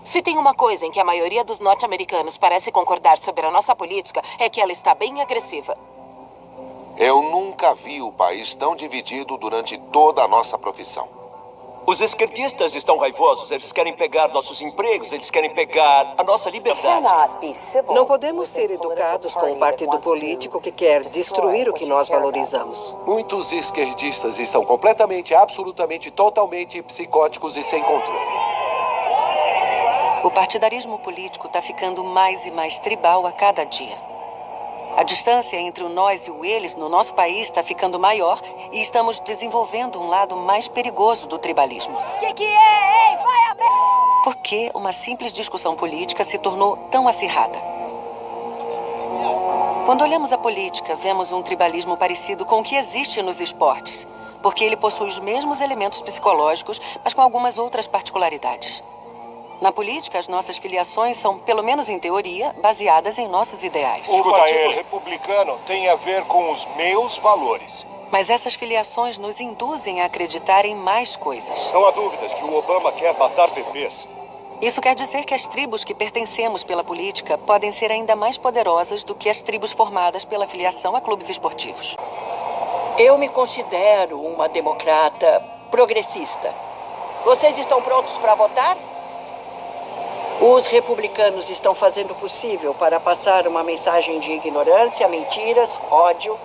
Se tem uma coisa em que a maioria dos norte-americanos parece concordar sobre a nossa política, é que ela está bem agressiva. Eu nunca vi o país tão dividido durante toda a nossa profissão. Os esquerdistas estão raivosos, eles querem pegar nossos empregos, eles querem pegar a nossa liberdade. Não podemos ser educados com um partido político que quer destruir o que nós valorizamos. Muitos esquerdistas estão completamente, absolutamente, totalmente psicóticos e sem controle. O partidarismo político está ficando mais e mais tribal a cada dia. A distância entre o nós e o eles no nosso país está ficando maior e estamos desenvolvendo um lado mais perigoso do tribalismo. Que é? Ei, vai a merda! Por que uma simples discussão política se tornou tão acirrada? Quando olhamos a política, vemos um tribalismo parecido com o que existe nos esportes, porque ele possui os mesmos elementos psicológicos, mas com algumas outras particularidades. Na política, as nossas filiações são, pelo menos em teoria, baseadas em nossos ideais. O Partido Republicano tem a ver com os meus valores. Mas essas filiações nos induzem a acreditar em mais coisas. Não há dúvidas que o Obama quer matar bebês. Isso quer dizer que as tribos que pertencemos pela política podem ser ainda mais poderosas do que as tribos formadas pela filiação a clubes esportivos. Eu me considero uma democrata progressista. Vocês estão prontos para votar? Os republicanos estão fazendo o possível para passar uma mensagem de ignorância, mentiras, ódio.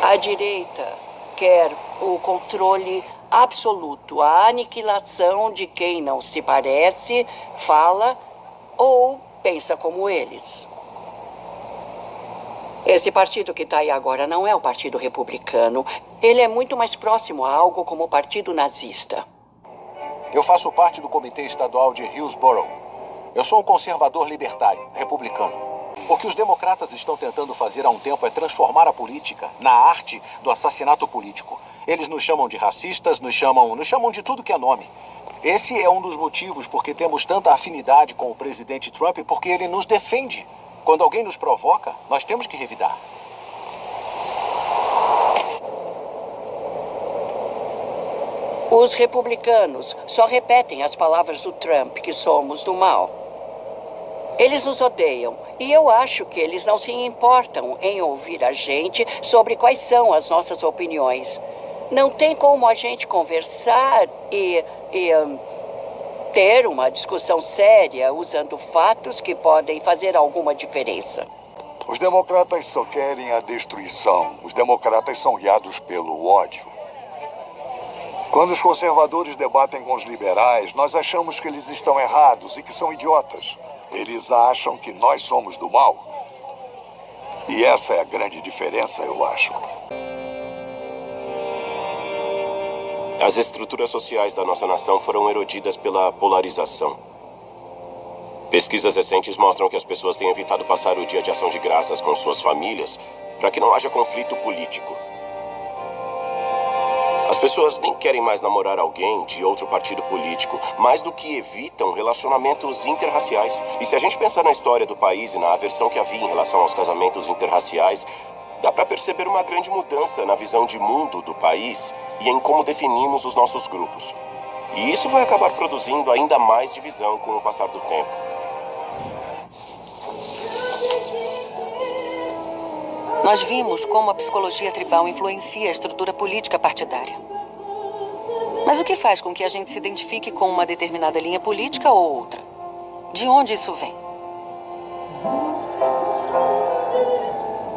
A direita quer o controle absoluto, a aniquilação de quem não se parece, fala ou pensa como eles. Esse partido que está aí agora não é o Partido Republicano. Ele é muito mais próximo a algo como o Partido Nazista. Eu faço parte do Comitê Estadual de Hillsborough. Eu sou um conservador libertário, republicano. O que os democratas estão tentando fazer há um tempo é transformar a política na arte do assassinato político. Eles nos chamam de racistas, nos chamam de tudo que é nome. Esse é um dos motivos porque temos tanta afinidade com o presidente Trump, porque ele nos defende. Quando alguém nos provoca, nós temos que revidar. Os republicanos só repetem as palavras do Trump, que somos do mal. Eles nos odeiam e eu acho que eles não se importam em ouvir a gente sobre quais são as nossas opiniões. Não tem como a gente conversar e ter uma discussão séria usando fatos que podem fazer alguma diferença. Os democratas só querem a destruição. Os democratas são guiados pelo ódio. Quando os conservadores debatem com os liberais, nós achamos que eles estão errados e que são idiotas. Eles acham que nós somos do mal. E essa é a grande diferença, eu acho. As estruturas sociais da nossa nação foram erodidas pela polarização. Pesquisas recentes mostram que as pessoas têm evitado passar o dia de ação de graças com suas famílias para que não haja conflito político. As pessoas nem querem mais namorar alguém de outro partido político, mais do que evitam relacionamentos interraciais. E se a gente pensar na história do país e na aversão que havia em relação aos casamentos interraciais, dá para perceber uma grande mudança na visão de mundo do país e em como definimos os nossos grupos. E isso vai acabar produzindo ainda mais divisão com o passar do tempo. Nós vimos como a psicologia tribal influencia a estrutura política partidária. Mas o que faz com que a gente se identifique com uma determinada linha política ou outra? De onde isso vem?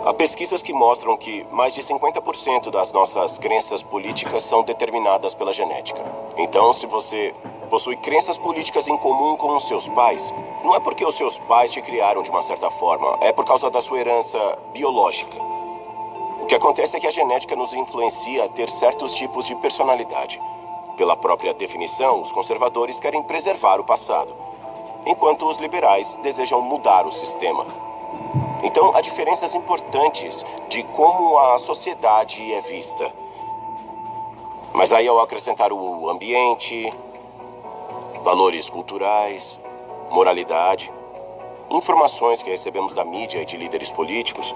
Há pesquisas que mostram que mais de 50% das nossas crenças políticas são determinadas pela genética. Então, se você possui crenças políticas em comum com os seus pais, não é porque os seus pais te criaram de uma certa forma, é por causa da sua herança biológica. O que acontece é que a genética nos influencia a ter certos tipos de personalidade. Pela própria definição, os conservadores querem preservar o passado, enquanto os liberais desejam mudar o sistema. Então, há diferenças importantes de como a sociedade é vista. Mas aí, ao acrescentar o ambiente, valores culturais, moralidade, informações que recebemos da mídia e de líderes políticos,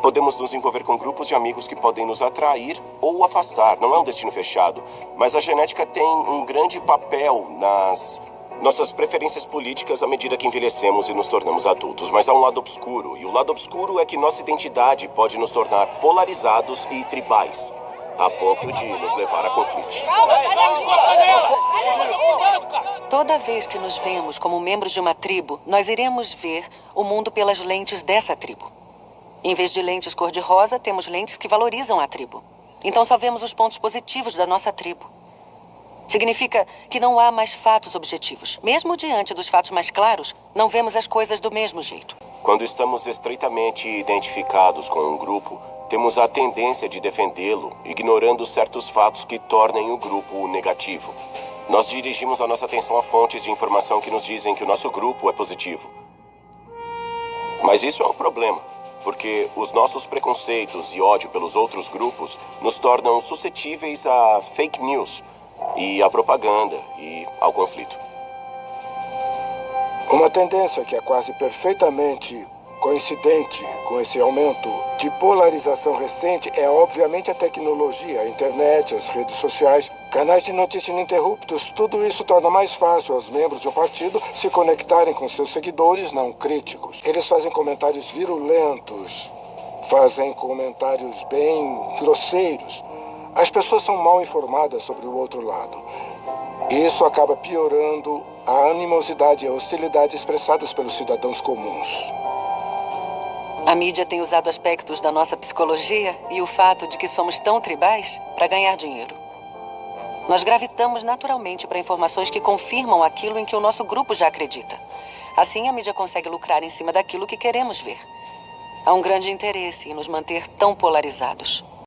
podemos nos envolver com grupos de amigos que podem nos atrair ou afastar. Não é um destino fechado, mas a genética tem um grande papel nas nossas preferências políticas à medida que envelhecemos e nos tornamos adultos. Mas há um lado obscuro, e o lado obscuro é que nossa identidade pode nos tornar polarizados e tribais, a ponto de nos levar a conflitos. Toda vez que nos vemos como membros de uma tribo, nós iremos ver o mundo pelas lentes dessa tribo. Em vez de lentes cor-de-rosa, temos lentes que valorizam a tribo. Então só vemos os pontos positivos da nossa tribo. Significa que não há mais fatos objetivos. Mesmo diante dos fatos mais claros, não vemos as coisas do mesmo jeito. Quando estamos estreitamente identificados com um grupo, temos a tendência de defendê-lo, ignorando certos fatos que tornem o grupo negativo. Nós dirigimos a nossa atenção a fontes de informação que nos dizem que o nosso grupo é positivo. Mas isso é um problema, porque os nossos preconceitos e ódio pelos outros grupos nos tornam suscetíveis a fake news, e à propaganda e ao conflito. Uma tendência que é quase perfeitamente coincidente com esse aumento de polarização recente é, obviamente, a tecnologia, a internet, as redes sociais, canais de notícia ininterruptos. Tudo isso torna mais fácil aos membros de um partido se conectarem com seus seguidores não críticos. Eles fazem comentários virulentos, fazem comentários bem grosseiros. As pessoas são mal informadas sobre o outro lado. Isso acaba piorando a animosidade e a hostilidade expressadas pelos cidadãos comuns. A mídia tem usado aspectos da nossa psicologia e o fato de que somos tão tribais para ganhar dinheiro. Nós gravitamos naturalmente para informações que confirmam aquilo em que o nosso grupo já acredita. Assim, a mídia consegue lucrar em cima daquilo que queremos ver. Há um grande interesse em nos manter tão polarizados.